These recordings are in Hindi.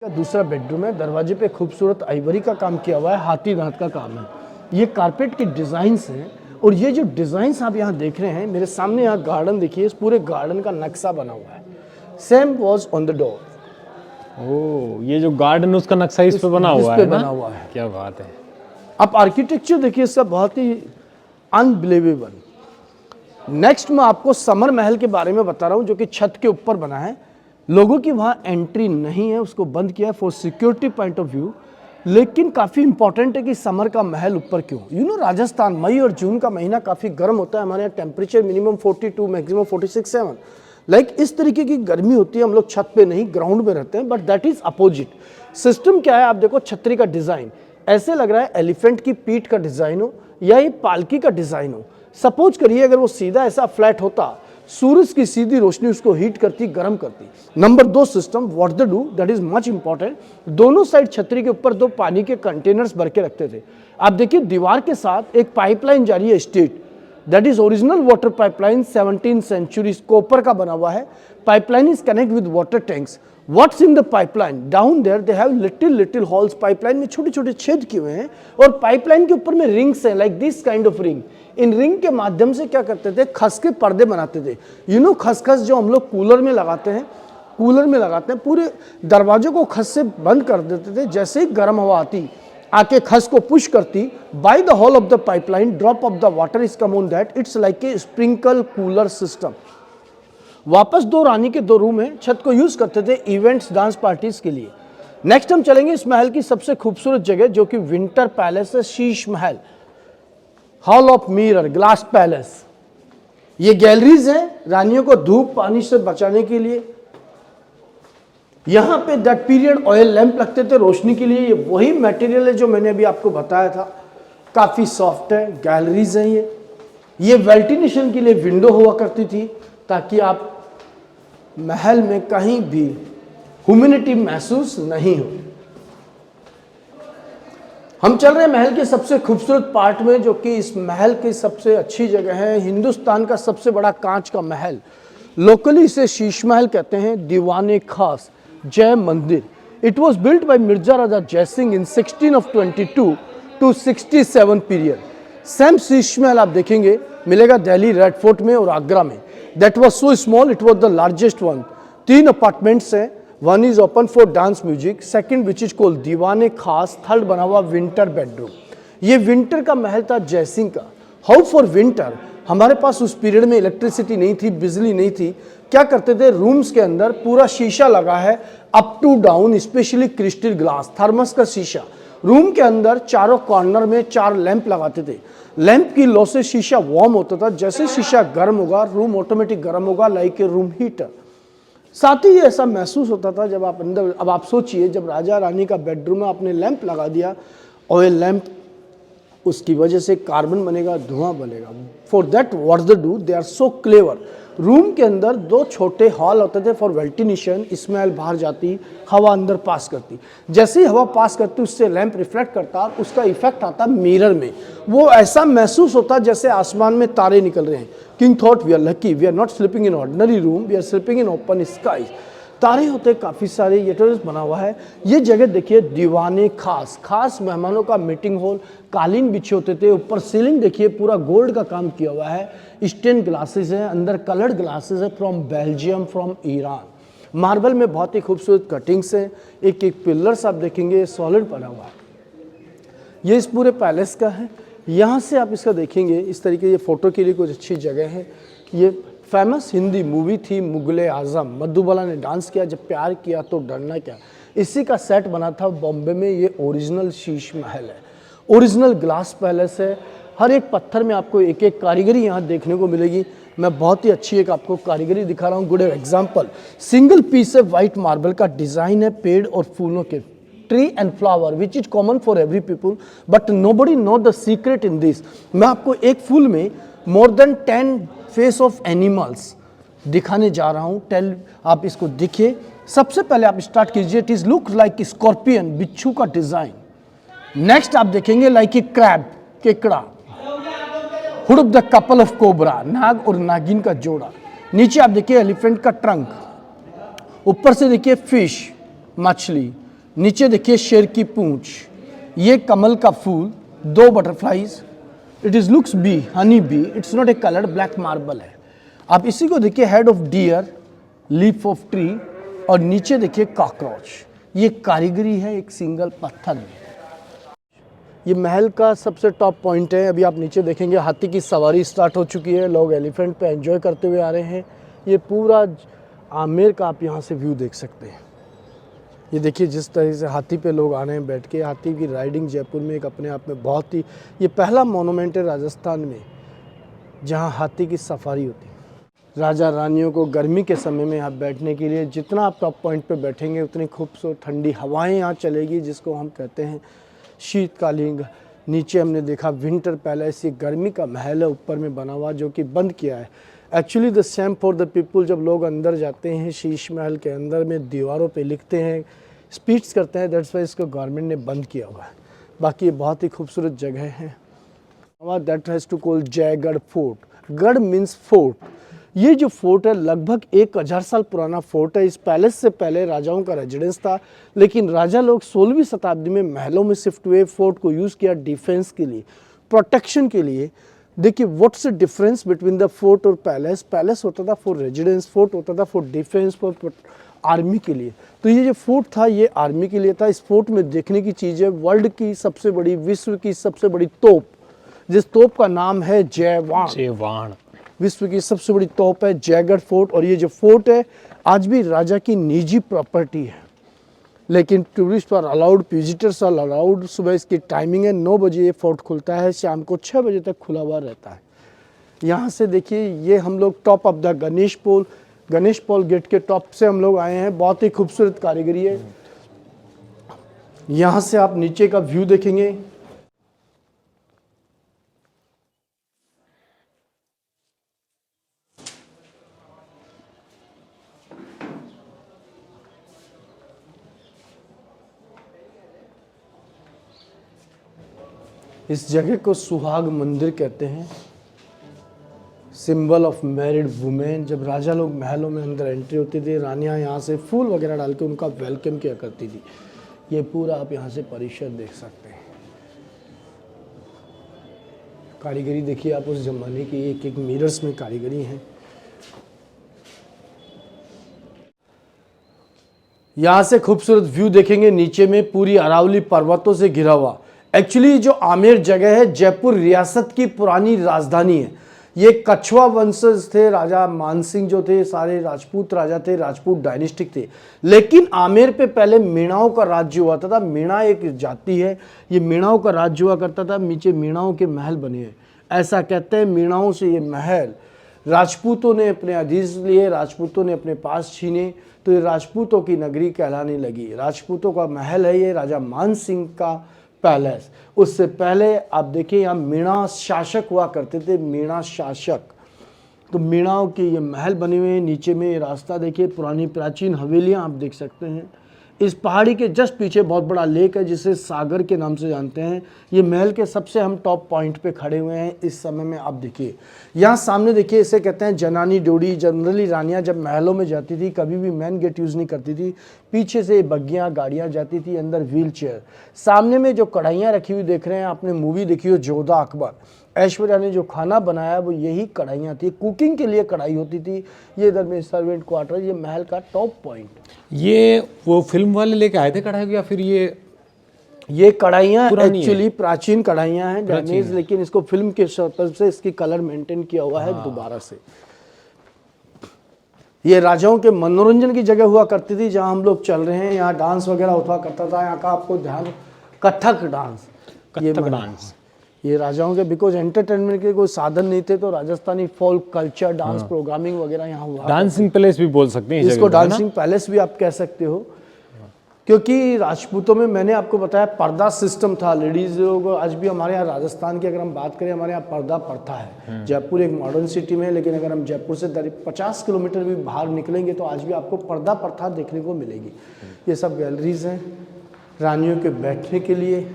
का दूसरा बेडरूम है। दरवाजे पे खूबसूरत आइवरी का काम किया हुआ है, हाथी दांत का काम है। ये कारपेट के डिज़ाइंस हैं और ये जो डिज़ाइंस आप यहाँ देख रहे हैं, मेरे सामने यहाँ गार्डन देखिए, इस पूरे गार्डन का नक्शा बना हुआ है। Same was on the door. ओह, ये जो गार्डन उसका नक्शा इस पे बना हुआ है ना? बना हुआ है। क्या बात है। आप आर्किटेक्चर देखिए इसका, बहुत ही अनबिलीवेबल। नेक्स्ट मैं आपको समर महल के बारे में बता रहा हूँ, जो कि छत के ऊपर बना है। लोगों की वहाँ एंट्री नहीं है, उसको बंद किया है for security point of view. लेकिन काफ़ी इंपॉर्टेंट है कि समर का महल ऊपर क्यों। राजस्थान मई और जून का महीना काफ़ी गर्म होता है। हमारे यहाँ टेम्परेचर मिनिमम 42, मैक्सिमम 46-7। लाइक इस तरीके की गर्मी होती है। हम लोग छत पे नहीं, ग्राउंड में रहते हैं, but that is opposite. System क्या है, आप देखो छतरी का डिज़ाइन ऐसे लग रहा है एलिफेंट की पीठ का डिज़ाइन हो या ये पालकी का डिज़ाइन हो। सपोज करिए अगर वो सीधा ऐसा फ्लैट होता, सूरज की सीधी रोशनी उसको हीट करती, गर्म करती। Number 2 system, what they do, that is much important. दोनों साइड छतरी के ऊपर 2 पानी के कंटेनर्स भर के रखते थे। आप देखिए दीवार के साथ एक पाइपलाइन जा रही है straight, that is original water pipeline, 17th century copper का बना हुआ है। Pipeline is connect with water tanks. What's in the pipeline, down there they have little holes. Pipeline में छोटे छोटे छेद किए हुए हैं और पाइपलाइन के ऊपर में रिंग्स हैं, like this kind of ring. In ring के माध्यम से क्या करते थे, खस के पर्दे बनाते थे। खसखस जो हम लोग कूलर में लगाते हैं, पूरे दरवाजों को खस से बंद कर देते थे। जैसे ही गर्म हवा आती, आके खस को पुश करती, by the hole of the pipeline drop of the water is come on that. It's like a sprinkle cooler system. वापस 2 रानी के 2 रूम है, छत को यूज करते थे इवेंट्स, डांस पार्टीज के लिए। नेक्स्ट हम चलेंगे इस महल की सबसे खूबसूरत जगह, जो कि विंटर पैलेस है, Sheesh Mahal, hall of mirror, glass palace. ये गैलरीज हैं रानियों को धूप पानी से बचाने के लिए। यहां पे दैट पीरियड ऑयल लैंप लगते थे रोशनी के लिए। ये वही मटेरियल है जो मैंने अभी आपको बताया था, काफी सॉफ्ट है। गैलरीज हैं ये वेंटिलेशन के लिए विंडो हुआ करती थी, ताकि आप महल में कहीं भी ह्यूमिडिटी महसूस नहीं हो। हम चल रहे हैं महल के सबसे खूबसूरत पार्ट में, जो कि इस महल की सबसे अच्छी जगह है। हिंदुस्तान का सबसे बड़ा कांच का महल, लोकली इसे शीश महल कहते हैं। दीवाने खास जय मंदिर। It was built by Mirza Raja Jaisingh in 1622 to 67 period. Same Sheesh Mahal आप देखेंगे मिलेगा दिल्ली रेड फोर्ट में और आगरा में। That was so small, it was the largest one. 3 apartments हैं। One is open for dance music, second which is called Diwane Khas, third बना हुआ विंटर बेडरूम। ये विंटर का महल था जयसिंह का। हाउ फॉर विंटर, हमारे पास उस पीरियड में इलेक्ट्रिसिटी नहीं थी, बिजली नहीं थी। क्या करते थे, रूम्स के अंदर पूरा शीशा लगा है up to down, especially crystal glass, thermos का शीशा। रूम के अंदर चारों कॉर्नर में 4 लैंप लगाते थे। लैंप की लो से शीशा वार्म होता था। जैसे शीशा गर्म होगा, रूम ऑटोमेटिक गर्म होगा, लाइक ए रूम हीटर। साथ ही ऐसा महसूस होता था जब आप अंदर, अब आप सोचिए जब राजा रानी का बेडरूम में आपने लैंप लगा दिया, ऑयल लैंप, उसकी वजह से कार्बन बनेगा, धुआं बनेगा। For that what they do, they are so clever. Room के अंदर 2 छोटे हॉल होते थे फॉर वेंटिलेशन। स्मेल बाहर जाती, हवा अंदर पास करती। जैसे ही हवा पास करती, उससे लैंप रिफ्लेक्ट करता, उसका इफेक्ट आता मिरर में। वो ऐसा महसूस होता जैसे आसमान में तारे निकल रहे हैं। King thought we are lucky, we are not sleeping in ordinary room, we are sleeping in open sky. तारे होते काफ़ी सारे, ये टेरेस बना हुआ है। ये जगह देखिए दीवाने खास मेहमानों का मीटिंग हॉल। कालीन बिछे होते थे। ऊपर सीलिंग देखिए पूरा गोल्ड का काम किया हुआ है। स्टेन ग्लासेस हैं, अंदर कलर्ड ग्लासेस है from Belgium, from Iran. Marble में बहुत ही खूबसूरत कटिंग्स हैं। एक एक पिलर्स आप देखेंगे सॉलिड बना हुआ है। ये इस पूरे पैलेस का है। यहाँ से आप इसका देखेंगे इस तरीके, ये फोटो के लिए कुछ अच्छी जगह है। ये फेमस हिंदी मूवी थी मुगले आजम, मधुबाला ने डांस किया, जब प्यार किया तो डरना क्या, इसी का सेट बना था बॉम्बे में। ये ओरिजिनल शीश महल है, ओरिजिनल ग्लास पैलेस है। हर एक पत्थर में आपको एक एक कारीगरी यहाँ देखने को मिलेगी। मैं बहुत ही अच्छी एक आपको कारीगरी दिखा रहा हूँ। गुड एग्जाम्पल, सिंगल पीस है वाइट मार्बल का डिज़ाइन है, पेड़ और फूलों के, tree and flower, which is common for every people, but nobody know the secret in this. मैं आपको एक फूल में more than 10 face of animals दिखाने जा रहा हूँ। आप इसको देखिए। सबसे पहले आप स्टार्ट कीजिए, it is look like scorpion, बिच्छू का डिजाइन। नेक्स्ट आप देखेंगे लाइक ए क्रैब, केकड़ा। Hood of the couple of cobra, नाग और नागिन का जोड़ा। नीचे आप देखिए एलिफेंट का ट्रंक। ऊपर से देखिए फिश, मछली। नीचे देखिए शेर की पूंछ, ये कमल का फूल, 2 butterflies, it is looks bee, honey bee, it's not a colour, black marble है। आप इसी को देखिए, head of deer, leaf of tree, और नीचे देखिए कॉकरोच। ये कारीगरी है एक सिंगल पत्थर में। ये महल का सबसे टॉप पॉइंट है। अभी आप नीचे देखेंगे हाथी की सवारी स्टार्ट हो चुकी है, लोग एलिफेंट पे एंजॉय करते हुए आ रहे हैं। ये पूरा आमेर का आप यहाँ से व्यू देख सकते हैं। ये देखिए जिस तरह से हाथी पे लोग आ रहे हैं बैठ के। हाथी की राइडिंग जयपुर में एक अपने आप में बहुत ही, ये पहला मोनूमेंट है राजस्थान में जहाँ हाथी की सफारी होती है। राजा रानियों को गर्मी के समय में यहाँ बैठने के लिए, जितना आप टॉप पॉइंट पे बैठेंगे उतनी खूबसूरत ठंडी हवाएं यहाँ चलेगी, जिसको हम कहते हैं शीतकालीन। नीचे हमने देखा विंटर पैलेस, ये गर्मी का महल है ऊपर में बना हुआ, जो कि बंद किया है। Actually the same for the people. जब लोग अंदर जाते हैं शीश महल के अंदर में, दीवारों पे लिखते हैं, स्पीच करते हैं, दैट्स वाई इसको गवर्नमेंट ने बंद किया हुआ है। बाकी ये बहुत ही खूबसूरत जगह है। That has to call Jaigarh fort. Garh means fort. ये जो फोर्ट है लगभग 1000 साल पुराना फोर्ट है। इस पैलेस से पहले राजाओं का रेजिडेंस था, लेकिन राजा लोग 16वीं शताब्दी में महलों में शिफ्ट हुए। फोर्ट को यूज़ किया डिफेंस के लिए, प्रोटेक्शन के लिए। देखिए what's the difference between the fort और पैलेस। पैलेस होता था फॉर रेजिडेंस, फोर्ट होता था फॉर डिफेंस, फॉर आर्मी के लिए। तो ये जो फोर्ट था ये आर्मी के लिए था। इस फोर्ट में देखने की चीज़ है, वर्ल्ड की सबसे बड़ी, विश्व की सबसे बड़ी तोप, जिस तोप का नाम है जयवाण। विश्व की सबसे बड़ी तोप है जयगढ़ फोर्ट। और ये जो फोर्ट है आज भी राजा की निजी प्रॉपर्टी है, लेकिन tourist are allowed, visitors are allowed. सुबह इसकी टाइमिंग है 9 बजे ये फोर्ट खुलता है, शाम को 6 बजे तक खुला हुआ रहता है। यहाँ से देखिए ये हम लोग top of the Ganesh Pol gate के टॉप से हम लोग आए हैं। बहुत ही खूबसूरत कारीगरी है। यहाँ से आप नीचे का व्यू देखेंगे। इस जगह को सुहाग मंदिर कहते हैं, सिंबल ऑफ मैरिड वुमेन। जब राजा लोग महलों में अंदर एंट्री होती थी, रानियां यहाँ से फूल वगैरह डाल के उनका वेलकम किया करती थी। ये पूरा आप यहाँ से परिसर देख सकते हैं। कारीगरी देखिए आप उस जमाने की, एक एक मिरर्स में कारीगरी है। यहाँ से खूबसूरत व्यू देखेंगे। नीचे में पूरी अरावली पर्वतों से घिरा हुआ। एक्चुअली जो आमेर जगह है जयपुर रियासत की पुरानी राजधानी है। ये कछवा वंशज थे, राजा मानसिंह जो थे, सारे राजपूत राजा थे, राजपूत डायनेस्टिक थे। लेकिन आमेर पे पहले मीणाओं का राज्य हुआ था। मीणा एक जाति है, ये मीणाओं का राज्य हुआ करता था। नीचे मीणाओं के महल बने हैं, ऐसा कहते हैं। मीणाओं से ये महल राजपूतों ने अपने अधीन लिए, राजपूतों ने अपने पास छीने, तो ये राजपूतों की नगरी कहलाने लगी। राजपूतों का महल है ये, राजा मान सिंह का पैलेस। उससे पहले आप देखिए यहाँ मीणा शासक हुआ करते थे, मीणा शासक। तो मीणाओं के ये महल बने हुए हैं। नीचे में ये रास्ता देखिए, पुरानी प्राचीन हवेलियाँ आप देख सकते हैं। इस पहाड़ी के जस्ट पीछे बहुत बड़ा लेक है जिसे सागर के नाम से जानते हैं। ये महल के सबसे हम टॉप पॉइंट पे खड़े हुए हैं इस समय में। आप देखिए यहाँ सामने देखिए, इसे कहते हैं जनानी डोडी। जनरली रानियाँ जब महलों में जाती थी कभी भी मेन गेट यूज़ नहीं करती थी, पीछे से बग्गियाँ गाड़ियाँ जाती थी, अंदर व्हील चेयर। सामने में जो कढ़ाइयाँ रखी हुई देख रहे हैं, आपने मूवी देखी हो जोधा अकबर, ऐश्वर्या ने जो खाना बनाया वो यही कढ़ाइयाँ थी, कुकिंग के लिए कढ़ाई होती थी। ये इधर में सर्वेंट क्वार्टर, ये महल का टॉप पॉइंट। ये वो फिल्म वाले लेके आए थे कढ़ाई, या फिर ये कढ़ाइयाँ एक्चुअली प्राचीन कढ़ाइयाँ हैं डैमेज, लेकिन इसको फिल्म के पर्पज से इसकी कलर मेंटेन किया हुआ है दोबारा से। ये राजाओं के मनोरंजन की जगह हुआ करती थी जहाँ हम लोग चल रहे हैं। यहाँ डांस वगैरह हुआ करता था। यहाँ का आपको ध्यान, कथक डांस, ये राजाओं के, बिकॉज एंटरटेनमेंट के कोई साधन नहीं थे, तो Rajasthani folk culture, dance programming वगैरह यहाँ हुआ। डांसिंग पैलेस भी बोल सकते हैं इसको, डांसिंग पैलेस भी आप कह सकते हो, क्योंकि राजपूतों में मैंने आपको बताया पर्दा सिस्टम था। लेडीज लोग आज भी हमारे यहाँ राजस्थान की अगर हम बात करें, हमारे यहाँ पर्दा प्रथा है। जयपुर एक मॉडर्न सिटी में है, लेकिन अगर हम जयपुर से 50 किलोमीटर भी बाहर निकलेंगे तो आज भी आपको पर्दा प्रथा देखने को मिलेगी। ये सब गैलरीज हैं रानियों के बैठने के लिए।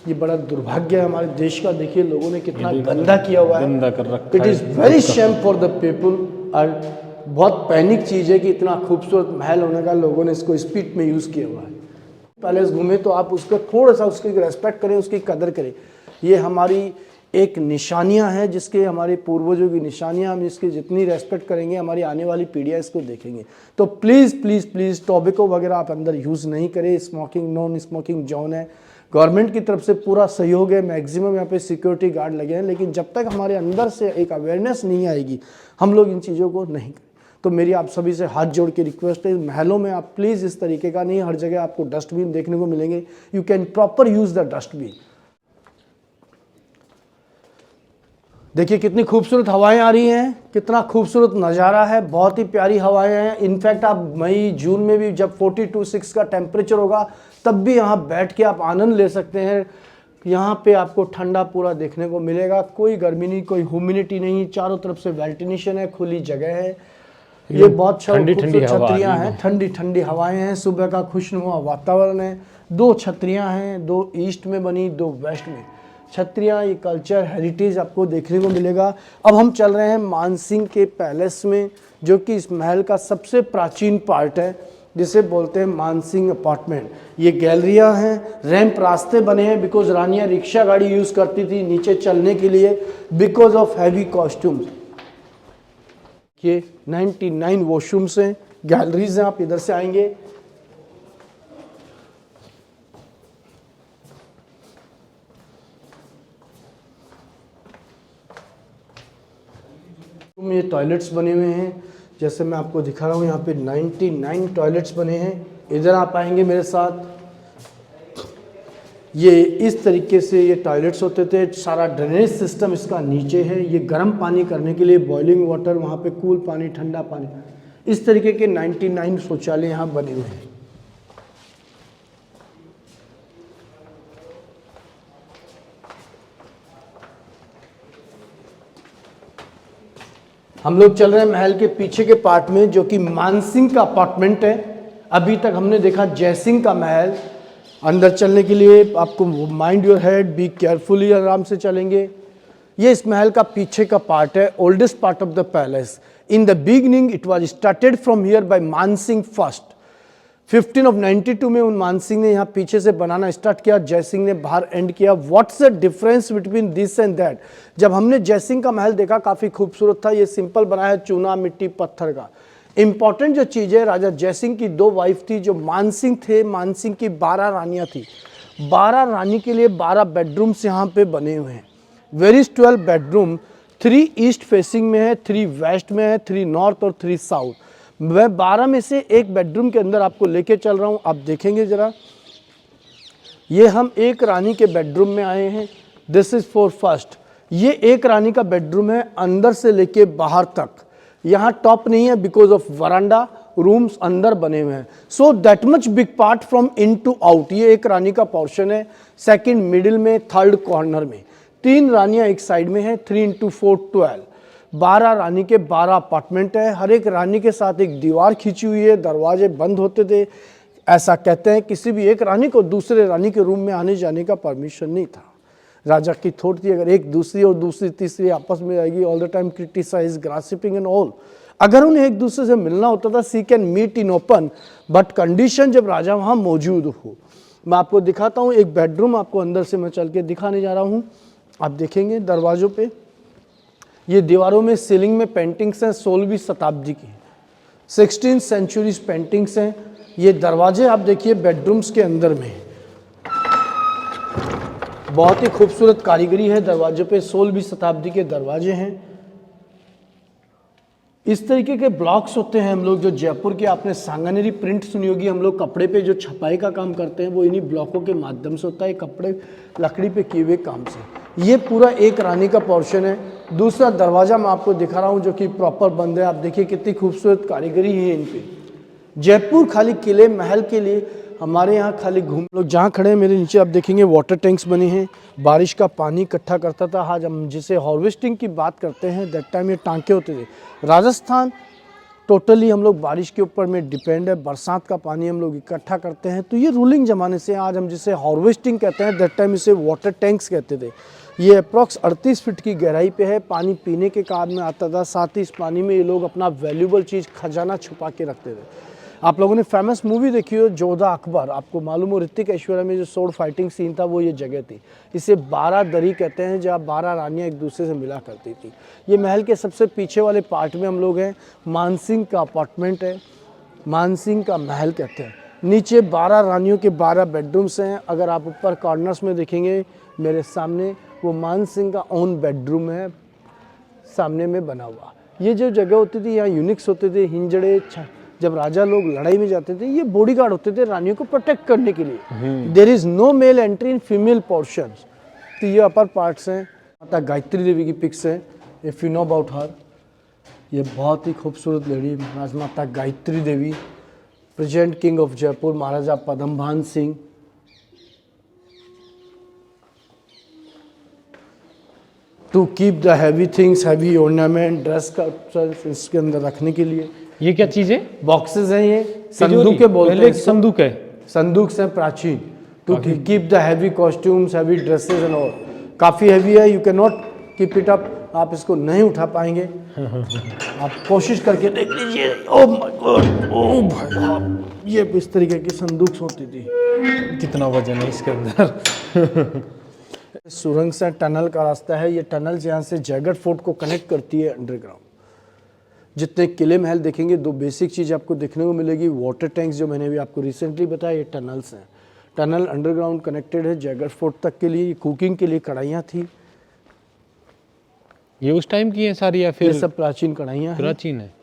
ये बड़ा दुर्भाग्य है हमारे देश का, देखिए लोगों ने कितना गंदा किया हुआ है, गंदा कर रखा है। It is very Shem for the people. और बहुत पैनिक चीज़ है कि इतना खूबसूरत महल होने का लोगों ने इसको स्पीड में यूज़ किया हुआ है। पैलेस घूमे तो आप उसका थोड़ा सा उसकी रेस्पेक्ट करें, उसकी कदर करें। ये हमारी एक निशानियां हैं, जिसके हमारे पूर्वजों की निशानियां, हम इसकी जितनी रेस्पेक्ट करेंगे हमारी आने वाली पीढ़ियां इसको देखेंगे। तो प्लीज़ प्लीज़ प्लीज़ टोबैको वगैरह आप अंदर यूज़ नहीं करें। स्मोकिंग नॉन स्मोकिंग जोन है, गवर्नमेंट की तरफ से पूरा सहयोग है, मैक्सिमम यहाँ पे सिक्योरिटी गार्ड लगे हैं, लेकिन जब तक हमारे अंदर से एक अवेयरनेस नहीं आएगी हम लोग इन चीज़ों को नहीं करें। तो मेरी आप सभी से हाथ जोड़ के रिक्वेस्ट है, महलों में आप प्लीज़ इस तरीके का नहीं, हर जगह आपको डस्टबिन देखने को मिलेंगे, you can proper use the dustbin. देखिए कितनी खूबसूरत हवाएं आ रही हैं, कितना खूबसूरत नज़ारा है, बहुत ही प्यारी हवाएं हैं। इनफैक्ट आप मई जून में भी जब 42-6 का टेम्परेचर होगा तब भी यहाँ बैठ के आप आनंद ले सकते हैं। यहाँ पे आपको ठंडा पूरा देखने को मिलेगा, कोई गर्मी नहीं, कोई ह्यूमिडिटी नहीं, चारों तरफ से वेंटिलेशन है, खुली जगह है। ये बहुत खूबसूरत छतरियाँ हैं, ठंडी ठंडी हवाएं हैं, सुबह का खुशनुमा वातावरण है। 2 छतरियाँ हैं, 2 ईस्ट में बनी, 2 वेस्ट में छतरियाँ। ये कल्चर हेरिटेज आपको देखने को मिलेगा। अब हम चल रहे हैं मानसिंह के पैलेस में, जो कि इस महल का सबसे प्राचीन पार्ट है, जिसे बोलते हैं मानसिंह अपार्टमेंट। ये गैलरियाँ हैं, रैंप रास्ते बने हैं, बिकॉज रानियाँ रिक्शा गाड़ी यूज़ करती थी नीचे चलने के लिए, बिकॉज ऑफ हैवी कॉस्ट्यूम्स। ये 99 वॉशरूम्स हैं, गैलरीज हैं, आप इधर से आएंगे। ये टॉयलेट्स बने हुए हैं, जैसे मैं आपको दिखा रहा हूँ, यहाँ पे 99 टॉयलेट्स बने हैं। इधर आप आएंगे मेरे साथ, ये इस तरीके से ये टॉयलेट्स होते थे। सारा ड्रेनेज सिस्टम इसका नीचे है, ये गर्म पानी करने के लिए बॉइलिंग वाटर, वहाँ पे कूल पानी, ठंडा पानी, इस तरीके के 99 शौचालय यहाँ बने हुए हैं। हम लोग चल रहे हैं महल के पीछे के पार्ट में, जो कि मानसिंह का अपार्टमेंट है। अभी तक हमने देखा जयसिंह का महल। अंदर चलने के लिए आपको mind your head, be carefully, आराम से चलेंगे। ये इस महल का पीछे का पार्ट है, oldest part of the palace. In the beginning it was started from here bye Mansingh first. 1592 में उन मानसिंह ने यहाँ पीछे से बनाना स्टार्ट किया, जयसिंह ने बाहर एंड किया। What's the difference between this and that? जब हमने जयसिंह का महल देखा काफ़ी खूबसूरत था, ये सिंपल बना है चूना मिट्टी पत्थर का। इंपॉर्टेंट जो चीज़ है, राजा जयसिंह की 2 वाइफ थी जो मानसिंह थे। मानसिंह की 12 रानियाँ थी। 12 रानी के लिए 12 बेडरूम्स यहाँ पे बने हुए हैं। वेरिस 12 बेडरूम, 3 ईस्ट फेसिंग में है, 3 वेस्ट में है, 3 नॉर्थ और 3 साउथ। मैं 12 में से एक बेडरूम के अंदर आपको लेके चल रहा हूँ, आप देखेंगे जरा। ये हम एक रानी के बेडरूम में आए हैं, दिस इज फॉर फर्स्ट। ये एक रानी का बेडरूम है, अंदर से लेके बाहर तक। यहाँ टॉप नहीं है बिकॉज ऑफ वरांडा, रूम्स अंदर बने हुए हैं। So that much big part from in to out. ये एक रानी का पोर्शन है। सेकंड मिडिल में, थर्ड कॉर्नर में 3 रानियां एक साइड में है। 3 × 4 12। 12 रानी के 12 अपार्टमेंट है। हर एक रानी के साथ एक दीवार खींची हुई है, दरवाजे बंद होते थे। ऐसा कहते हैं किसी भी एक रानी को दूसरे रानी के रूम में आने जाने का परमिशन नहीं था। राजा की थोट थी, अगर एक दूसरी और दूसरी तीसरी आपस में आएगी, all the time criticize, gossiping and all. अगर उन्हें एक दूसरे से मिलना होता था, she can meet in open, but condition जब राजा वहाँ मौजूद हो। मैं आपको दिखाता हूँ एक बेडरूम, आपको अंदर से मैं चल के दिखाने जा रहा हूँ। आप देखेंगे दरवाजों पे, ये दीवारों में सीलिंग में पेंटिंग्स हैं 16वीं शताब्दी की, 16th सेंचुरीज पेंटिंग्स हैं। ये दरवाजे आप देखिए बेडरूम्स के अंदर में, बहुत ही खूबसूरत कारीगरी है दरवाजों पे, 16वीं शताब्दी के दरवाजे हैं। इस तरीके के ब्लॉक्स होते हैं हम लोग, जो जयपुर के, आपने सांगानेरी प्रिंट सुनी होगी, हम लोग कपड़े पे जो छपाई का काम करते हैं वो इन्हीं ब्लॉकों के माध्यम से होता है, कपड़े लकड़ी पे किए हुए काम से। ये पूरा एक रानी का पोर्शन है। दूसरा दरवाजा मैं आपको दिखा रहा हूँ जो कि प्रॉपर बंद है। आप देखिए कितनी खूबसूरत कारीगरी है इन पे। जयपुर खाली किले महल के लिए, हमारे यहाँ खाली घूम लोग जहाँ खड़े हैं मेरे नीचे आप देखेंगे वाटर टैंक्स बने हैं, बारिश का पानी इकट्ठा करता था। आज हम जिसे हार्वेस्टिंग की बात करते हैं, दैट टाइम ये टांके होते थे। राजस्थान टोटली हम लोग बारिश के ऊपर में डिपेंड है, बरसात का पानी हम लोग इकट्ठा करते हैं। तो ये रूलिंग ज़माने से आज हम जिसे हार्वेस्टिंग कहते हैं, दैट टाइम इसे वाटर टैंक्स कहते थे। ये अप्रॉक्स 38 फीट की गहराई पे है। पानी पीने के काम में आता था, साथ ही इस पानी में ये लोग अपना वैल्यूबल चीज़ खजाना छुपा के रखते थे। आप लोगों ने फेमस मूवी देखी हो जोधा अकबर, आपको मालूम हो ऋतिक ऐश्वर्या में जो सोड फाइटिंग सीन था वो ये जगह थी। इसे 12 दरी कहते हैं, जहाँ 12 रानियाँ एक दूसरे से मिला करती थी। ये महल के सबसे पीछे वाले पार्ट में हम लोग हैं। मानसिंह का अपार्टमेंट है, मानसिंह का महल कहते हैं। नीचे 12 रानियों के 12 बेडरूम्स हैं। अगर आप ऊपर कॉर्नर्स में देखेंगे मेरे सामने, वो मानसिंह का ओन बेडरूम है सामने में बना हुआ। ये जो जगह होती थी यहाँ यूनिक्स होते थे, हिंजड़े, जब राजा लोग लड़ाई में जाते थे ये बॉडीगार्ड होते थे रानियों को प्रोटेक्ट करने के लिए। There is no male entry in female portions. तो ये अपर पार्ट्स हैं। माता गायत्री देवी की पिक्स है, if you know about her. ये बहुत ही खूबसूरत lady Rajmata Gayatri Devi, present king of Jaipur Maharaja Padmanabh Singh. To keep the heavy things, heavy ornament, dress का इसके अंदर रखने के लिए। ये क्या चीज है? बॉक्सेस हैं, ये संदूक के बोलते हैं। संदूक है, संदूक से प्राचीन। To keep the heavy costumes, heavy dresses and all. काफ़ी हैवी है, you can not keep it up, आप इसको नहीं उठा पाएंगे। आप कोशिश करके देख लीजिए। ओह माय गॉड, ओह भाई साहब, ये इस तरीके की संदूक होती थी। कितना वजन है इसके अंदर। सुरंग से टनल का रास्ता है। ये टनल यहाँ से जयगढ़ फोर्ट को कनेक्ट करती है अंडरग्राउंड। जितने किले महल देखेंगे, दो बेसिक चीज़ आपको देखने को मिलेगी। वाटर टैंक्स जो मैंने भी आपको रिसेंटली बताया, ये टनल्स हैं। टनल अंडरग्राउंड कनेक्टेड है जयगढ़ फोर्ट तक के लिए। कुकिंग के लिए कढ़ाइयाँ थी। ये उस टाइम की है सारी या फिर ये सब प्राचीन कढ़ाइयाँ हैं। प्राचीन है?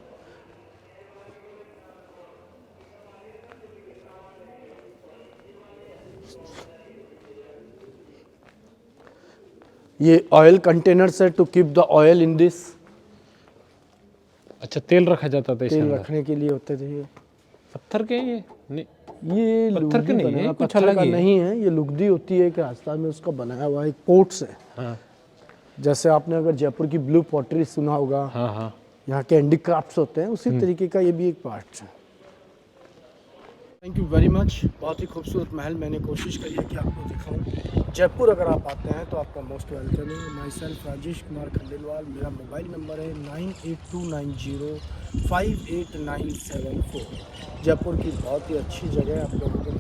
ये ऑयल कंटेनर्स है to keep the oil in this. अच्छा, तेल रखा जाता था इसके तेल अंदर? रखने के लिए होते थे ये। पत्थर के ये नहीं, ये पत्थर के लुगदी नहीं बना है, है, कुछ पत्थर अलग का ही है। नहीं है। ये लुगदी होती है कि राजस्थान में उसका बनाया हुआ एक पोर्ट्स है। हाँ जैसे आपने अगर जयपुर की ब्लू पॉटरी सुना होगा, हाँ हाँ। यहाँ के हैंडीक्राफ्ट्स होते हैं, उसी तरीके का ये भी एक पार्ट है। Thank you very much. बहुत ही खूबसूरत महल मैंने कोशिश करी है कि आपको दिखाऊं। जयपुर अगर आप आते हैं तो आपका मोस्ट वेलकम है। My self Rajesh Kumar Khandelwal. मेरा मोबाइल नंबर है 9829058974। जयपुर की बहुत ही अच्छी जगह है, आप लोगों को